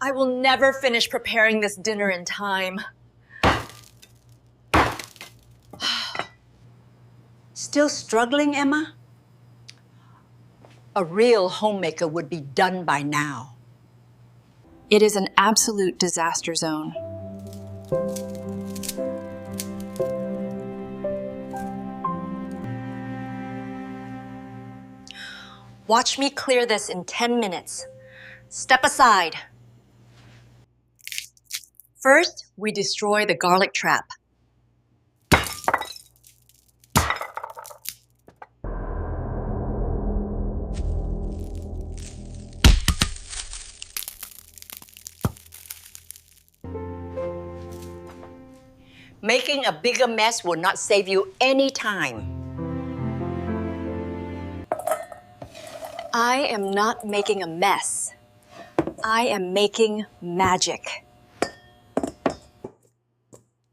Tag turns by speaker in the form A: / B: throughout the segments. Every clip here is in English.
A: I will never finish preparing this dinner in time.
B: Still struggling, Emma? A real homemaker would be done by now.
A: It is an absolute disaster zone. Watch me clear this in 10 minutes. Step aside. First, we destroy the garlic trap.
B: Making a bigger mess will not save you any time.
A: I am not making a mess. I am making magic.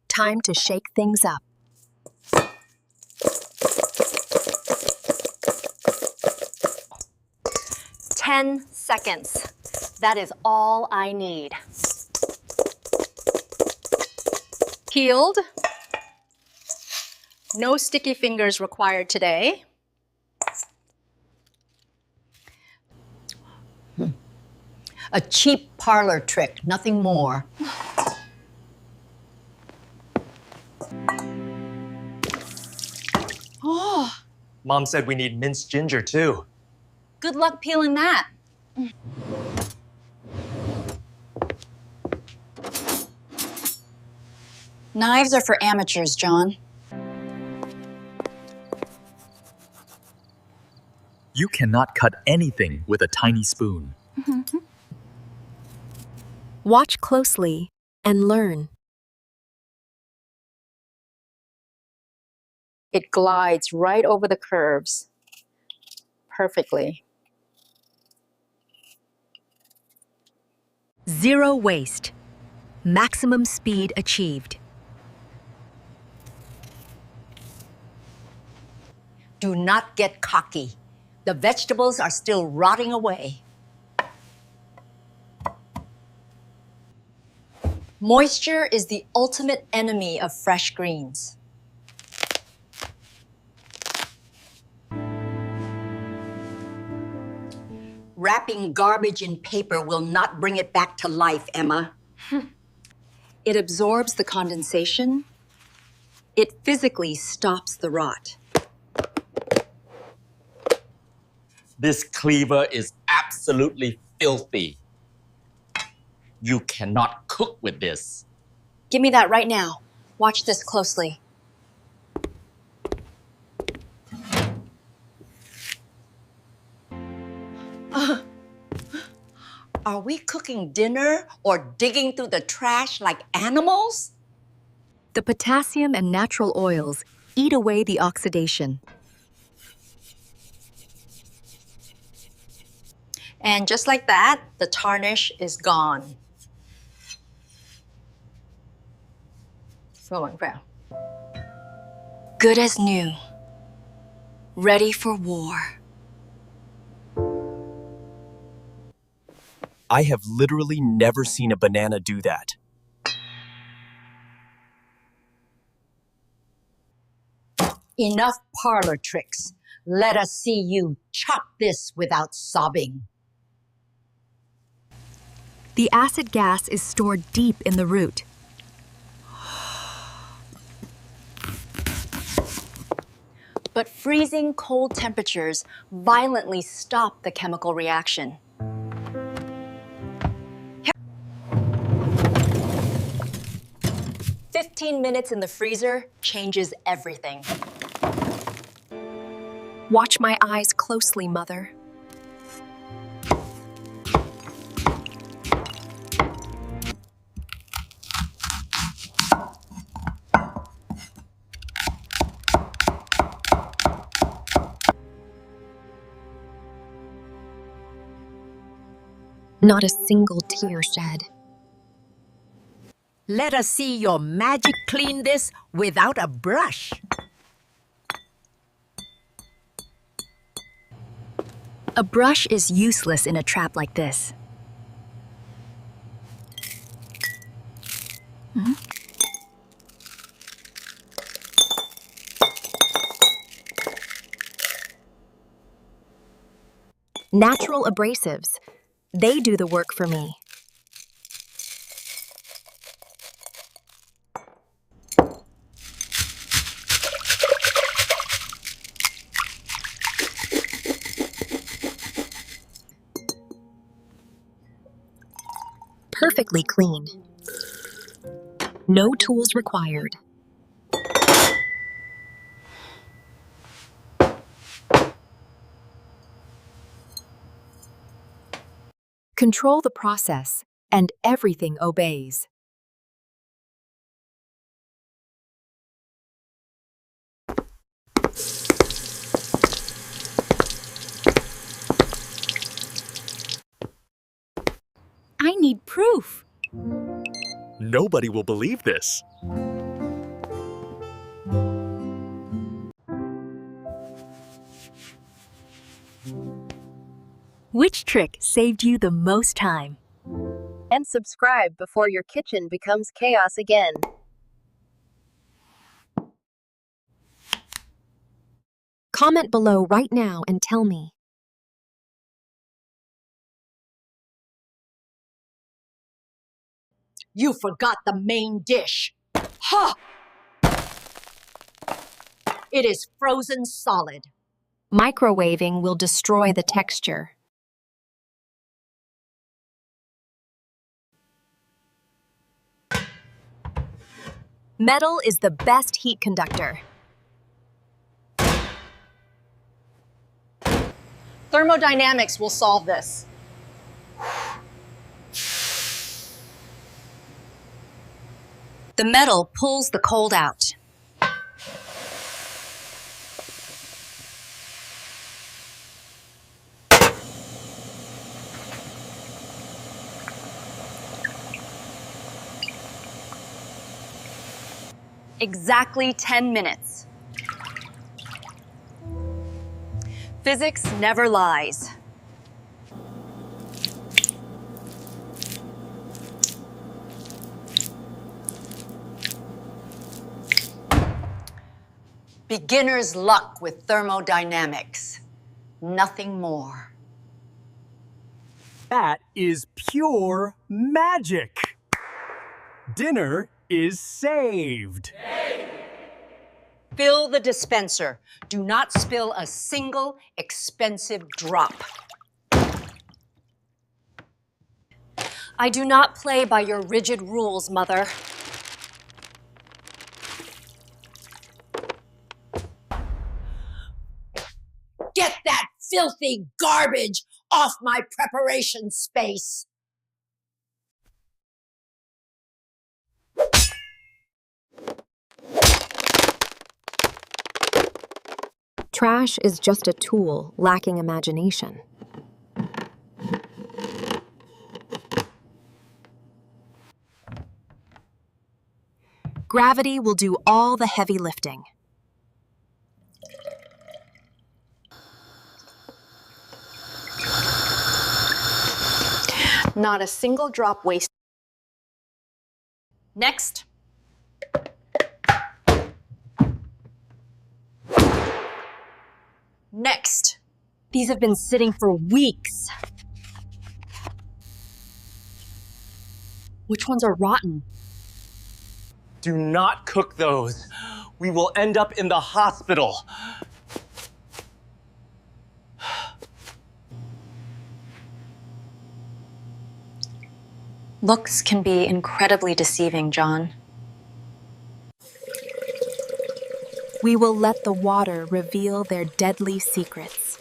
A: Time to shake things up. "10 seconds. That is all I need." Peeled. No sticky fingers required today.
B: A cheap parlor trick, nothing more.
A: Oh,
C: Mom said we need minced ginger too.
A: good luck peeling that. Knives are for amateurs, John.
D: You cannot cut anything with a tiny spoon.
E: Watch closely and learn.
A: It glides right over the curves perfectly.
E: Zero waste. Maximum speed achieved.
B: Do not get cocky. The vegetables are still rotting away.
A: Moisture is the ultimate enemy of fresh greens.
B: Wrapping garbage in paper will not bring it back to life, Emma.
A: It absorbs the condensation. It physically stops the rot.
F: This cleaver is absolutely filthy. You cannot cook with this.
A: Give me that right now. Watch this closely.
B: Are we cooking dinner or digging through the trash like animals?
E: The potassium and natural oils eat away the oxidation.
A: And just like that, the tarnish is gone. Good as new. Ready for war.
G: I have literally never seen a banana do that.
B: Enough parlor tricks. Let us see you chop this without sobbing.
E: The acid gas is stored deep in the root.
A: But freezing cold temperatures violently stop the chemical reaction. "15 minutes in the freezer changes everything."
E: Watch my eyes closely, Mother. Not a single tear shed.
B: Let us see your magic clean this without a brush.
E: A brush is useless in a trap like this. Natural abrasives. They do the work for me. Perfectly clean. No tools required. Control the process, and everything obeys. I need proof.
G: Nobody will believe this.
E: Which trick saved you the most time?
H: And subscribe before your kitchen becomes chaos again.
E: Comment below right now and tell me.
B: You forgot the main dish. Ha! It is frozen solid.
E: Microwaving will destroy the texture. Metal is the best heat conductor.
A: Thermodynamics will solve this. The metal pulls the cold out. Exactly 10 minutes. Physics never lies.
B: Beginner's luck with thermodynamics. Nothing more.
G: That is pure magic. Dinner is saved.
B: Fill the dispenser. Do not spill a single expensive drop.
A: I do not play by your rigid rules, Mother.
B: Get that filthy garbage off my preparation space.
E: Trash is just a tool lacking imagination. Gravity will do all the heavy lifting.
A: Not a single drop wasted. Next. Next. These have been sitting for weeks. Which ones are rotten?
C: Do not cook those. We will end up in the hospital.
A: Looks can be incredibly deceiving, John.
E: We will let the water reveal their deadly secrets.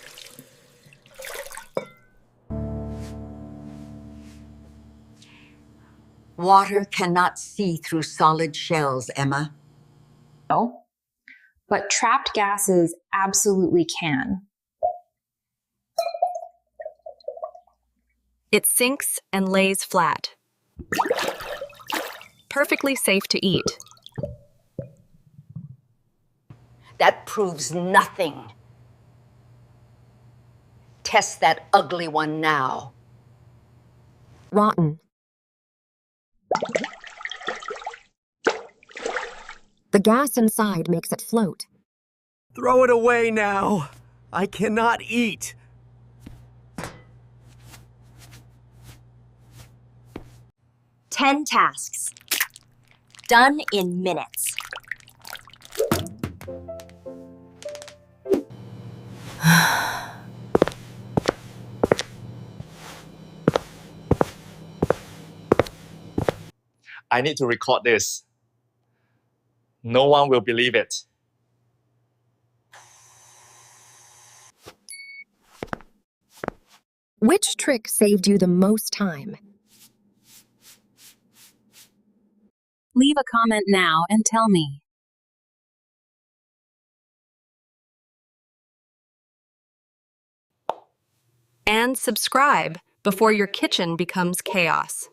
B: Water cannot see through solid shells, Emma.
I: No, but trapped gases absolutely can.
E: It sinks and lays flat. Perfectly safe to eat.
B: That proves nothing. Test that ugly one now.
E: Rotten. The gas inside makes it float.
G: Throw it away now. I cannot eat.
A: Ten tasks. Done in minutes.
F: I need to record this. No one will believe it.
E: Which trick saved you the most time?
H: Leave a comment now and tell me.
J: And subscribe before your kitchen becomes chaos.